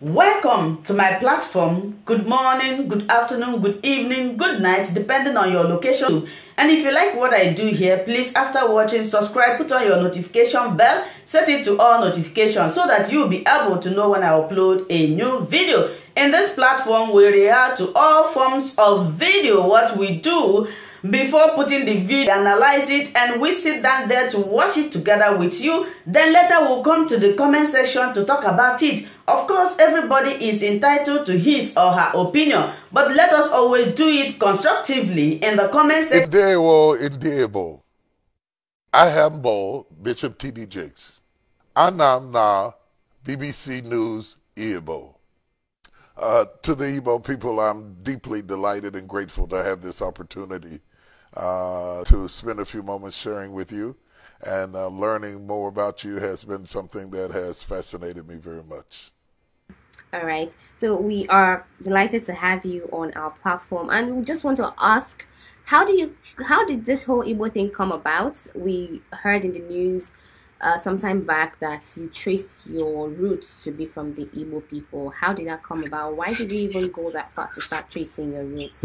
Welcome to my platform. Good morning, good afternoon, good evening, good night, depending on your location. And if you like what I do here, please, after watching, subscribe, put on your notification bell, set it to all notifications so that you'll be able to know when I upload a new video. In this platform, we react to all forms of video. What we do before putting the video, analyze it, and we sit down there to watch it together with you. Then later we'll come to the comment section to talk about it. Of course, everybody is entitled to his or her opinion, but let us always do it constructively in the comment section. Indeeable. I am Bo, Bishop T.D. Jakes. Anam na BBC News Igbo. To the Igbo people, I'm deeply delighted and grateful to have this opportunity to spend a few moments sharing with you, and learning more about you has been something that has fascinated me very much. All right, so we are delighted to have you on our platform, and we just want to ask, how did this whole Igbo thing come about? We heard in the news some time back that you traced your roots to be from the Igbo people. How did that come about? Why did you even go that far to start tracing your roots?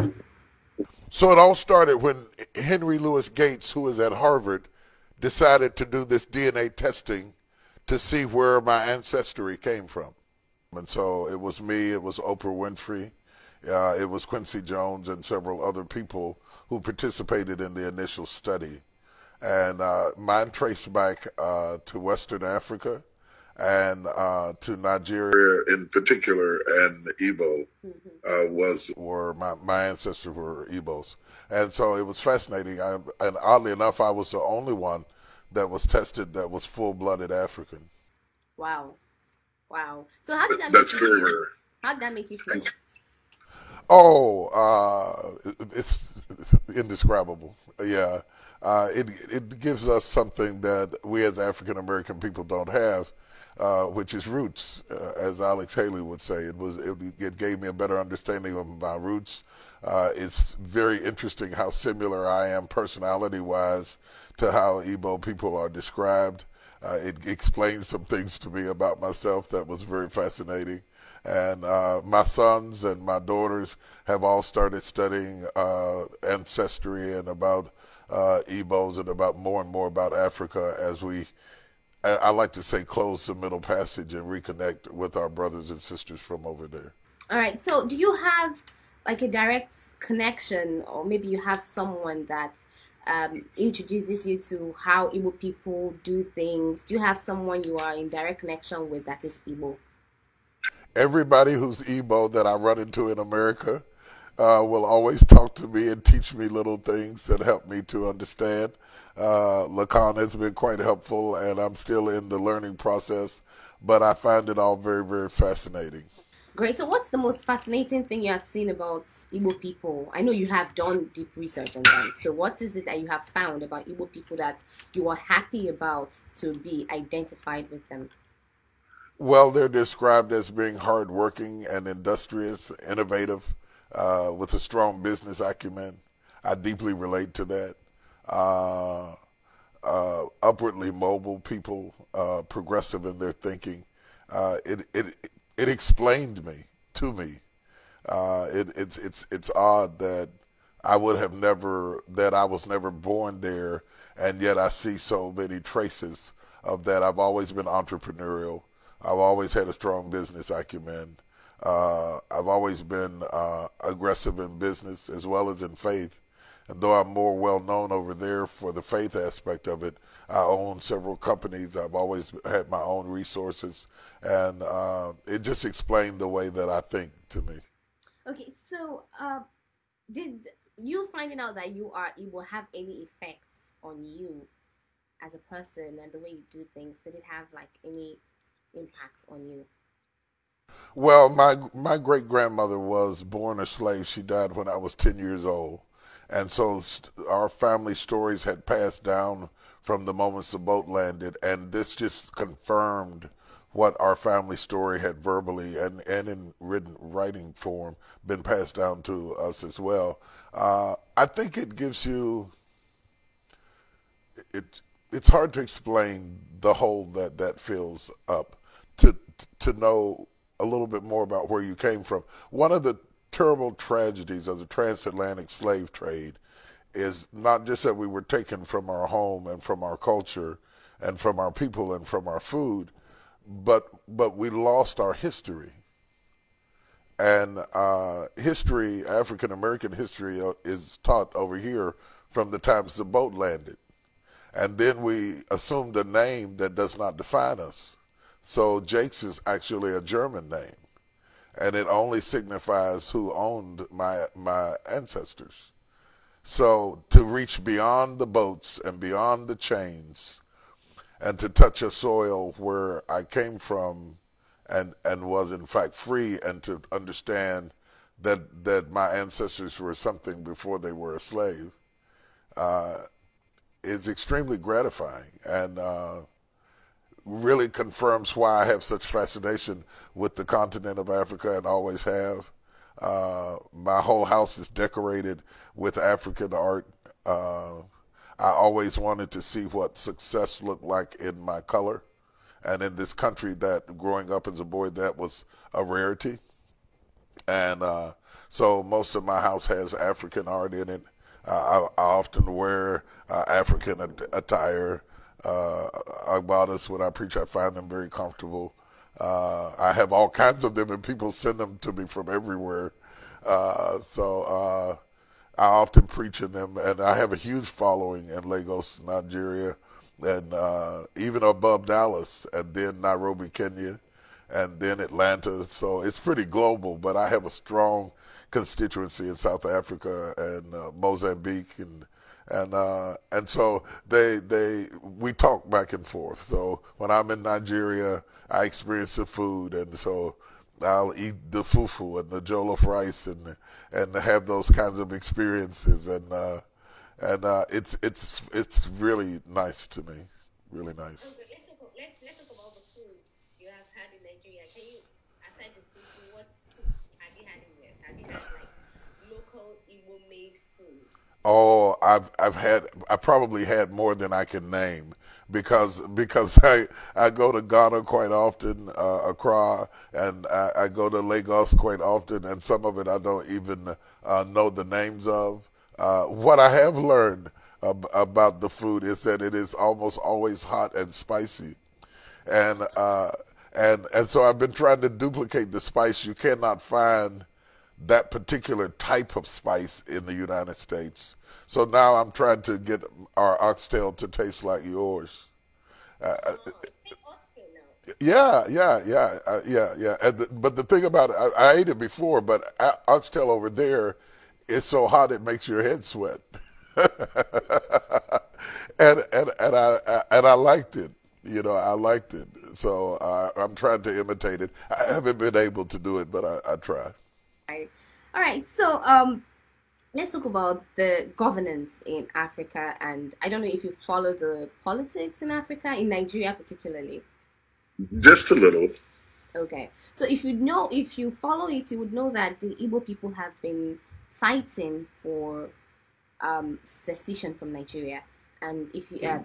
So it all started when Henry Louis Gates, who was at Harvard, decided to do this DNA testing to see where my ancestry came from. And so it was me, it was Oprah Winfrey, it was Quincy Jones and several other people who participated in the initial study. And mine traced back to Western Africa and to Nigeria in particular, and Igbo my ancestors were Igbos. And so it was fascinating. And oddly enough, I was the only one that was tested that was full-blooded African. Wow. Wow. So how did that make you feel? How did that make you feel? Oh, it's indescribable. Yeah. It gives us something that we as African American people don't have, which is roots, as Alex Haley would say. It gave me a better understanding of my roots. It's very interesting how similar I am personality-wise to how Igbo people are described. It explains some things to me about myself that was very fascinating. And my sons and my daughters have all started studying ancestry and about Igbos and about more and more about Africa as I like to say, close the Middle Passage and reconnect with our brothers and sisters from over there. All right. So do you have like a direct connection, or maybe you have someone that introduces you to how Igbo people do things? Do you have someone you are in direct connection with that is Igbo? Everybody who's Igbo that I run into in America will always talk to me and teach me little things that help me to understand. Lacan has been quite helpful, and I'm still in the learning process, but I find it all very, very fascinating. Great. So what's the most fascinating thing you have seen about Igbo people? I know you have done deep research on them. So what is it that you have found about Igbo people that you are happy about to be identified with them? Well, they're described as being hardworking and industrious, innovative, with a strong business acumen. I deeply relate to that. Upwardly mobile people, progressive in their thinking. It explained me to me. It's odd that I was never born there, and yet I see so many traces of that. I've always been entrepreneurial. I've always had a strong business acumen. I've always been aggressive in business as well as in faith. And though I'm more well known over there for the faith aspect of it, I own several companies. I've always had my own resources, and it just explained the way that I think to me. Okay, so did you finding out that you are Igbo have any effects on you as a person and the way you do things? Did it have like any impacts on you? Well, my great-grandmother was born a slave. She died when I was 10 years old. And so our family stories had passed down from the moments the boat landed, and this just confirmed what our family story had verbally and in writing form been passed down to us as well. I think it gives you, it's hard to explain the hole that fills up. To know a little bit more about where you came from. One of the terrible tragedies of the transatlantic slave trade is not just that we were taken from our home and from our culture and from our people and from our food, but we lost our history. And history, African American history, is taught over here from the times the boat landed. And then we assumed a name that does not define us. So Jakes is actually a German name, and it only signifies who owned my ancestors. So to reach beyond the boats and beyond the chains, and to touch a soil where I came from, and was in fact free, and to understand that my ancestors were something before they were a slave, is extremely gratifying, and really confirms why I have such fascination with the continent of Africa and always have. My whole house is decorated with African art. I always wanted to see what success looked like in my color. And in this country that, growing up as a boy, that was a rarity. And so most of my house has African art in it. I often wear African attire. Agbadas, when I preach, I find them very comfortable. I have all kinds of them, and people send them to me from everywhere. So I often preach in them, and I have a huge following in Lagos, Nigeria, and even above Dallas, and then Nairobi, Kenya, and then Atlanta. So it's pretty global, but I have a strong constituency in South Africa and Mozambique, and so we talk back and forth. So when I'm in Nigeria, I experience the food, and so I'll eat the fufu and the jollof rice and have those kinds of experiences, and it's really nice to me, really nice. Okay, let's talk about the food you have had in Nigeria. Can you, aside the fufu, what soup have you had in there? Have you had like local Igbo made food? Oh, I probably had more than I can name, because I go to Ghana quite often, Accra, and I go to Lagos quite often, and some of it I don't even know the names of. What I have learned about the food is that it is almost always hot and spicy, and so I've been trying to duplicate the spice. You cannot find that particular type of spice in the United States. So now I'm trying to get our oxtail to taste like yours. Yeah. But the thing about it, I ate it before, but oxtail over there is so hot it makes your head sweat. and I liked it. I liked it. So I'm trying to imitate it. I haven't been able to do it, but I try. All right. So let's talk about the governance in Africa. And I don't know if you follow the politics in Africa, in Nigeria particularly. Just a little. Okay. So if you follow it, you would know that the Igbo people have been fighting for secession from Nigeria. And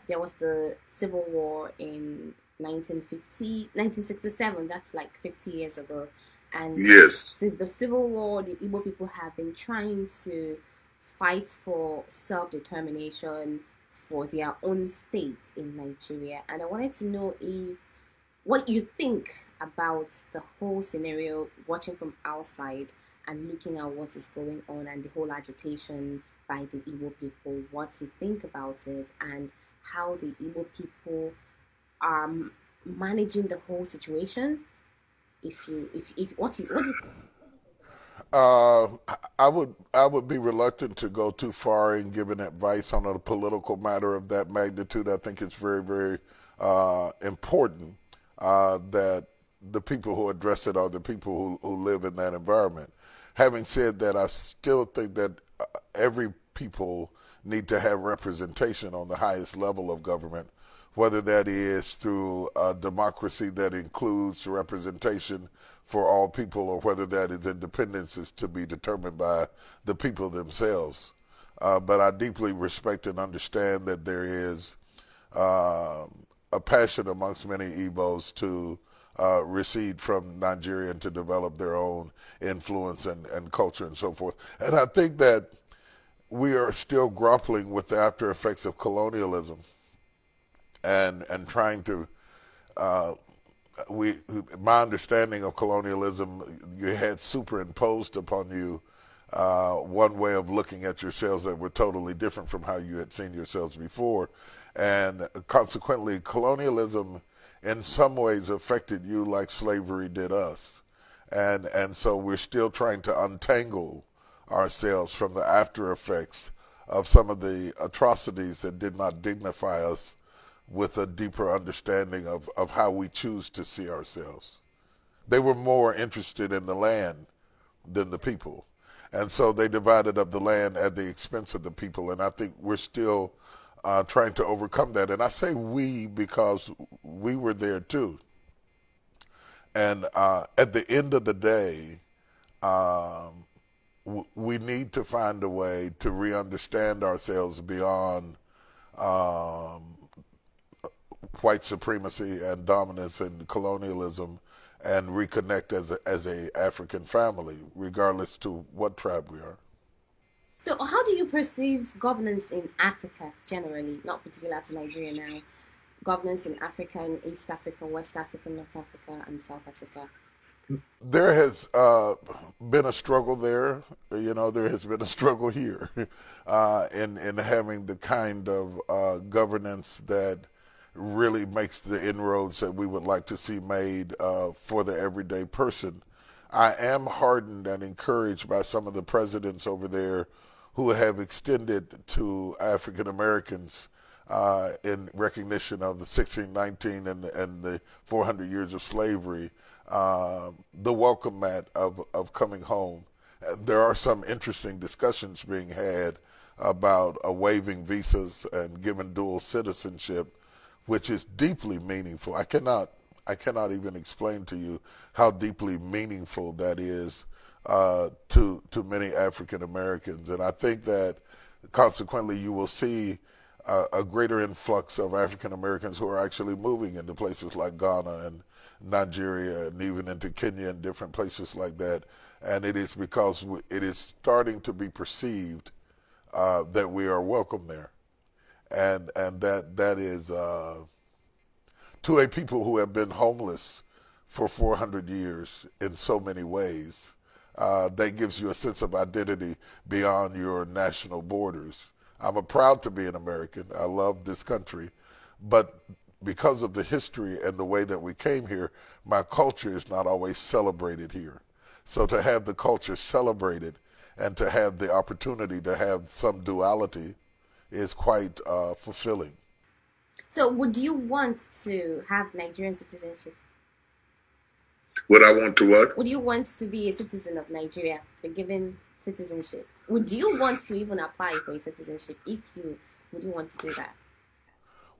there was the civil war in 1967, that's like 50 years ago. And yes, since the Civil War, the Igbo people have been trying to fight for self-determination for their own states in Nigeria. And I wanted to know what you think about the whole scenario, watching from outside and looking at what is going on and the whole agitation by the Igbo people, what you think about it, and how the Igbo people are managing the whole situation. What do you think? I would be reluctant to go too far in giving advice on a political matter of that magnitude. I think it's very, very important that the people who address it are the people who live in that environment. Having said that, I still think that every people need to have representation on the highest level of government, whether that is through a democracy that includes representation for all people, or whether that is independence is to be determined by the people themselves. But I deeply respect and understand that there is a passion amongst many Igbos to recede from Nigeria and to develop their own influence and culture and so forth. And I think that we are still grappling with the after effects of colonialism and trying to my understanding of colonialism, you had superimposed upon you one way of looking at yourselves that were totally different from how you had seen yourselves before. And consequently, colonialism in some ways affected you like slavery did us. And so we're still trying to untangle ourselves from the after effects of some of the atrocities that did not dignify us with a deeper understanding of how we choose to see ourselves. They were more interested in the land than the people. And so they divided up the land at the expense of the people. And I think we're still trying to overcome that. And I say we because we were there too. And at the end of the day, we need to find a way to re-understand ourselves beyond white supremacy and dominance and colonialism, and reconnect as a African family, regardless to what tribe we are. So how do you perceive governance in Africa generally, not particular to Nigeria now, governance in Africa, in East Africa, West Africa, North Africa, and South Africa? There has been a struggle there. You know, there has been a struggle here in having the kind of governance that really makes the inroads that we would like to see made for the everyday person. I am heartened and encouraged by some of the presidents over there who have extended to African Americans in recognition of the 1619 and the 400 years of slavery, the welcome mat of coming home. There are some interesting discussions being had about waiving visas and giving dual citizenship, which is deeply meaningful. I cannot even explain to you how deeply meaningful that is to many African Americans. And I think that consequently you will see a greater influx of African Americans who are actually moving into places like Ghana and Nigeria and even into Kenya and different places like that. And it is because it is starting to be perceived that we are welcome there. And that is to a people who have been homeless for 400 years in so many ways, that gives you a sense of identity beyond your national borders. I'm proud to be an American. I love this country, but because of the history and the way that we came here, my culture is not always celebrated here. So to have the culture celebrated and to have the opportunity to have some duality is quite fulfilling. So would you want to have Nigerian citizenship? Would I want to what? Would you want to be a citizen of Nigeria, be given citizenship? Would you want to even apply for a citizenship would you want to do that?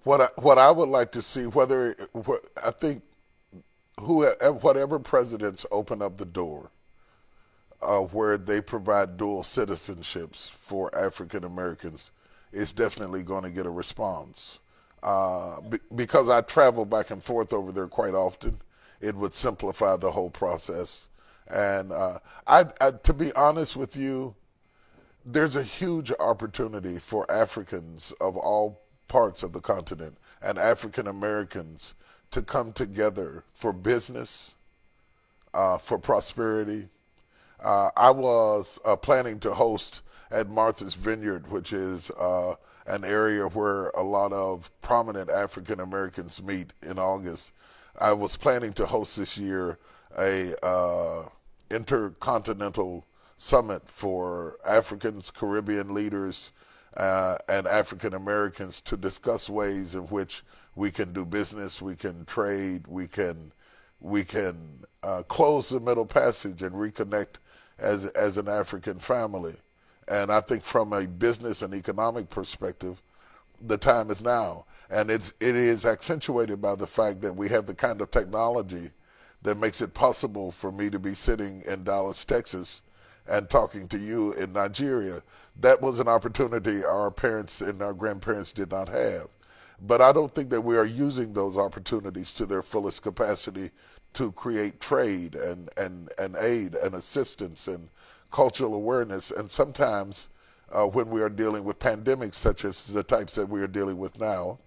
What I would like to see, I think whatever presidents open up the door where they provide dual citizenships for African Americans is definitely going to get a response. Because I travel back and forth over there quite often, it would simplify the whole process. And to be honest with you, there's a huge opportunity for Africans of all parts of the continent and African Americans to come together for business, for prosperity. I was planning to host at Martha's Vineyard, which is an area where a lot of prominent African Americans meet in August. I was planning to host this year a intercontinental summit for Africans, Caribbean leaders, and African Americans to discuss ways in which we can do business, we can trade, we can close the Middle Passage and reconnect as an African family. And I think from a business and economic perspective, the time is now. And it is accentuated by the fact that we have the kind of technology that makes it possible for me to be sitting in Dallas, Texas, and talking to you in Nigeria. That was an opportunity our parents and our grandparents did not have. But I don't think that we are using those opportunities to their fullest capacity to create trade and aid and assistance and cultural awareness. And sometimes when we are dealing with pandemics such as the types that we are dealing with now,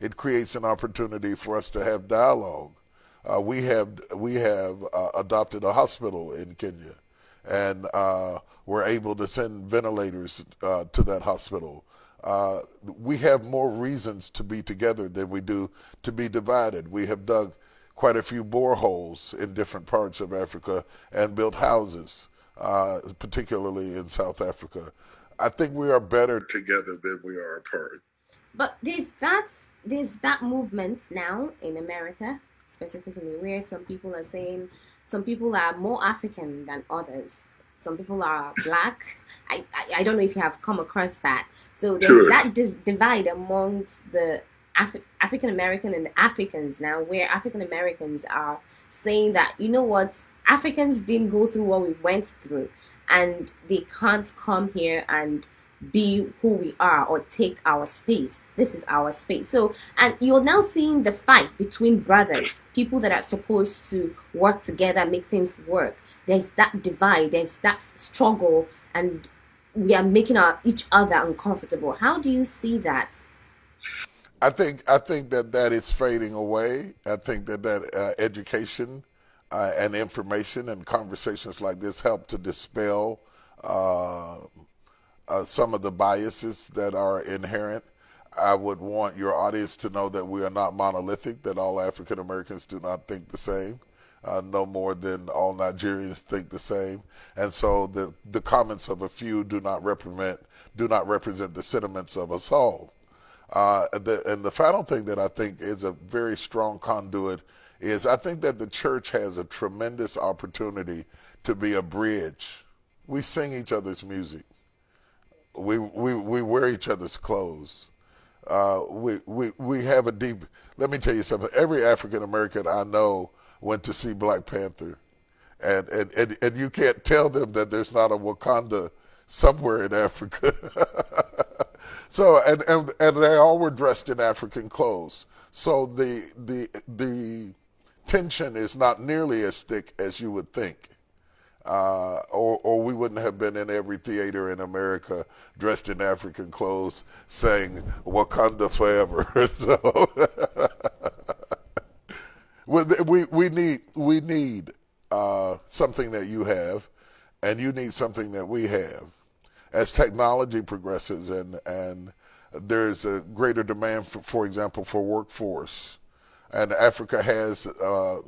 it creates an opportunity for us to have dialogue. We have adopted a hospital in Kenya, and we're able to send ventilators to that hospital. We have more reasons to be together than we do to be divided. We have dug quite a few boreholes in different parts of Africa and built houses, particularly in South Africa. I think we are better together than we are apart. But there's that movement now in America, specifically, where some people are saying some people are more African than others. Some people are black. I don't know if you have come across that. So there's that divide amongst the African American and the Africans now, where African Americans are saying that, you know what, Africans didn't go through what we went through, and they can't come here and be who we are or take our space. This is our space. So, and you're now seeing the fight between brothers, people that are supposed to work together, make things work. There's that divide, there's that struggle, and we are making each other uncomfortable. How do you see that? I think that is fading away. I think that education and information and conversations like this help to dispel some of the biases that are inherent. I would want your audience to know that we are not monolithic, that all African Americans do not think the same, no more than all Nigerians think the same. And so the comments of a few do not represent the sentiments of us all. And the final thing that I think is a very strong conduit is I think that the church has a tremendous opportunity to be a bridge. We sing each other's music. We wear each other's clothes. We have a deep. Let me tell you something. Every African American I know went to see Black Panther, and you can't tell them that there's not a Wakanda somewhere in Africa. So and they all were dressed in African clothes. So the tension is not nearly as thick as you would think. Or we wouldn't have been in every theater in America dressed in African clothes saying Wakanda forever. So we need something that you have, and you need something that we have. As technology progresses and there's a greater demand, for example, for workforce. And Africa has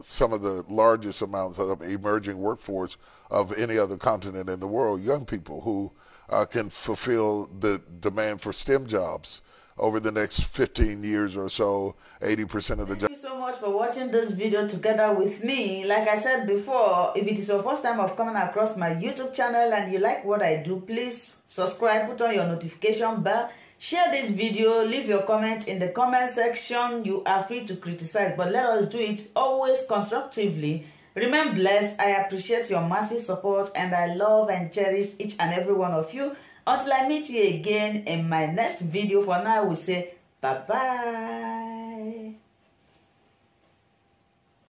some of the largest amounts of emerging workforce of any other continent in the world, young people who can fulfill the demand for STEM jobs over the next 15 years or so, 80% of the jobs. Thank you so much for watching this video together with me. Like I said before, if it is your first time of coming across my YouTube channel and you like what I do, please subscribe, put on your notification bell. Share this video, leave your comment in the comment section. You are free to criticize, but let us do it always constructively. Remain blessed. I appreciate your massive support, and I love and cherish each and every one of you. Until I meet you again in my next video, for now, we say bye-bye.